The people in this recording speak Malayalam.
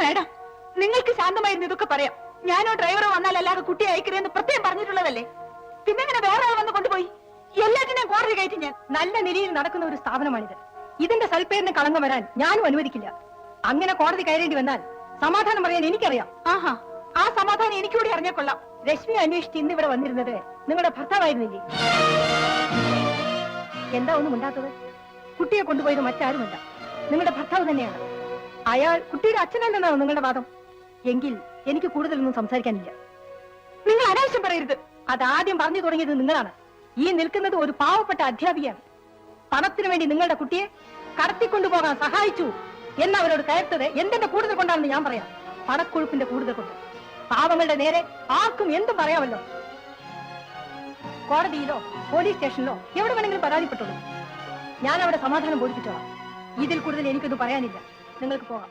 മാഡം, നിങ്ങൾക്ക് ശാന്തമായിരുന്നു ഇതൊക്കെ പറയാം. ഞാനോ ഡ്രൈവറോ വന്നാലല്ലാതെ കുട്ടിയെ അയക്കരുതെന്ന് പ്രത്യേകം പറഞ്ഞിട്ടുള്ളതല്ലേ. പിന്നെ അങ്ങനെ വേറെ ആൾ വന്ന് കൊണ്ടുപോയി. എല്ലാറ്റിനെയും കോടതി കയറ്റി ഞാൻ. നല്ല നിലയിൽ നടക്കുന്ന ഒരു സ്ഥാപനമാണിത്. ഇതിന്റെ സൽപ്പേരിന് കളങ്കം വരാൻ ഞാനും അനുവദിക്കില്ല. അങ്ങനെ കോടതി കയറേണ്ടി വന്നാൽ സമാധാനം പറയാൻ എനിക്കറിയാം. ആഹാ, ആ സമാധാനം എനിക്കൂടി അറിഞ്ഞാൽ കൊള്ളാം. രശ്മി അന്വേഷിച്ച് ഇന്ന് ഇവിടെ വന്നിരുന്നത് നിങ്ങളുടെ ഭർത്താവായിരുന്നില്ലേ? എന്താ ഒന്നും ഉണ്ടാത്തത്? കുട്ടിയെ കൊണ്ടുപോയത് മറ്റാരുമല്ല, നിങ്ങളുടെ ഭർത്താവ് തന്നെയാണ്. അയാൾ കുട്ടിയുടെ അച്ഛനല്ലെന്നാണ് നിങ്ങളുടെ വാദം. എങ്കിൽ എനിക്ക് കൂടുതലൊന്നും സംസാരിക്കാനില്ല. നിങ്ങൾ അനാവശ്യം പറയരുത്. അതാദ്യം പറഞ്ഞു തുടങ്ങിയത് നിങ്ങളാണ്. ഈ നിൽക്കുന്നത് ഒരു പാവപ്പെട്ട അധ്യാപികയാണ്. പണത്തിനു വേണ്ടി നിങ്ങളുടെ കുട്ടിയെ കടത്തിക്കൊണ്ടുപോകാൻ സഹായിച്ചു എന്നവരോട് കയർത്തത് എന്തിന്റെ കൂടുതൽ കൊണ്ടാണെന്ന് ഞാൻ പറയാം. പണക്കൊഴുപ്പിന്റെ കൂടുതൽ കൊണ്ട്. പാവങ്ങളുടെ നേരെ ആർക്കും എന്തും പറയാമല്ലോ. കോടതിയിലോ പോലീസ് സ്റ്റേഷനിലോ എവിടെ വേണമെങ്കിലും പരാതിപ്പെട്ടുള്ളൂ. ഞാൻ അവിടെ സമാധാനം ബോധിപ്പിച്ചോളാം. ഇതിൽ കൂടുതൽ എനിക്കൊന്നും പറയാനില്ല. നിങ്ങൾക്ക് പോകാം.